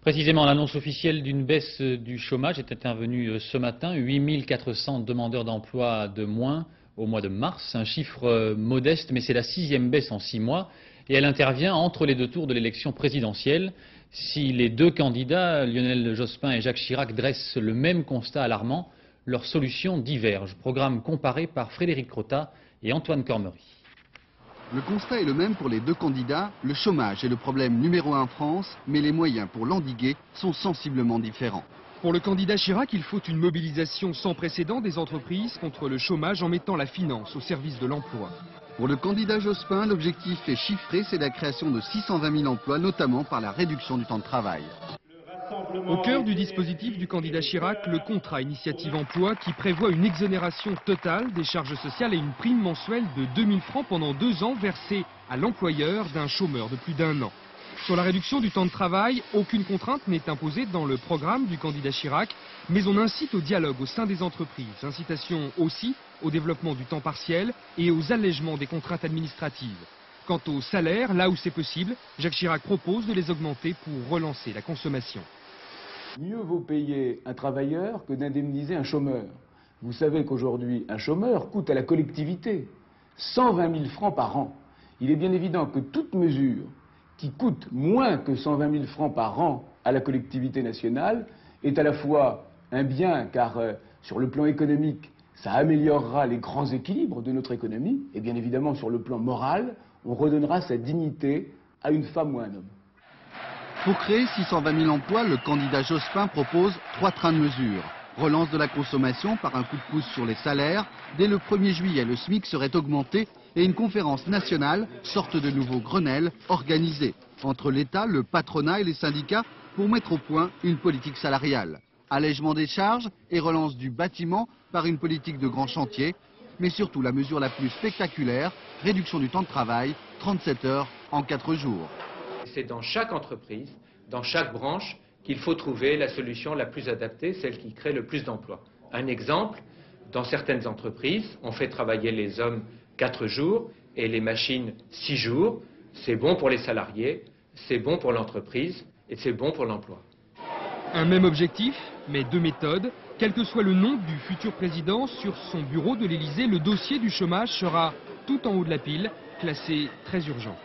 Précisément, l'annonce officielle d'une baisse du chômage est intervenue ce matin. 8 400 demandeurs d'emploi de moins au mois de mars. Un chiffre modeste, mais c'est la 6e baisse en 6 mois. Et elle intervient entre les deux tours de l'élection présidentielle. Si les deux candidats, Lionel Jospin et Jacques Chirac, dressent le même constat alarmant, leurs solutions divergent. Programme comparé par Frédéric Crotat et Antoine Cormery. Le constat est le même pour les deux candidats. Le chômage est le problème numéro 1 en France, mais les moyens pour l'endiguer sont sensiblement différents. Pour le candidat Chirac, il faut une mobilisation sans précédent des entreprises contre le chômage en mettant la finance au service de l'emploi. Pour le candidat Jospin, l'objectif est chiffré, c'est la création de 620 000 emplois, notamment par la réduction du temps de travail. Au cœur du dispositif du candidat Chirac, le contrat initiative emploi qui prévoit une exonération totale des charges sociales et une prime mensuelle de 2 000 francs pendant 2 ans versée à l'employeur d'un chômeur de plus d'1 an. Sur la réduction du temps de travail, aucune contrainte n'est imposée dans le programme du candidat Chirac, mais on incite au dialogue au sein des entreprises. Incitation aussi au développement du temps partiel et aux allègements des contraintes administratives. Quant aux salaires, là où c'est possible, Jacques Chirac propose de les augmenter pour relancer la consommation. Mieux vaut payer un travailleur que d'indemniser un chômeur. Vous savez qu'aujourd'hui, un chômeur coûte à la collectivité 120 000 francs par an. Il est bien évident que toute mesure qui coûte moins que 120 000 francs par an à la collectivité nationale est à la fois un bien, car sur le plan économique, ça améliorera les grands équilibres de notre économie, et bien évidemment sur le plan moral, on redonnera sa dignité à une femme ou à un homme. Pour créer 620 000 emplois, le candidat Jospin propose 3 trains de mesures. Relance de la consommation par un coup de pouce sur les salaires. Dès le 1er juillet, le SMIC serait augmenté et une conférence nationale, sorte de nouveau Grenelle, organisée entre l'État, le patronat et les syndicats pour mettre au point une politique salariale. Allègement des charges et relance du bâtiment par une politique de grands chantiers. Mais surtout la mesure la plus spectaculaire, réduction du temps de travail, 37 heures en 4 jours. C'est dans chaque entreprise, dans chaque branche, qu'il faut trouver la solution la plus adaptée, celle qui crée le plus d'emplois. Un exemple, dans certaines entreprises, on fait travailler les hommes 4 jours et les machines 6 jours. C'est bon pour les salariés, c'est bon pour l'entreprise et c'est bon pour l'emploi. Un même objectif, mais 2 méthodes. Quel que soit le nom du futur président, sur son bureau de l'Élysée, le dossier du chômage sera tout en haut de la pile, classé très urgent.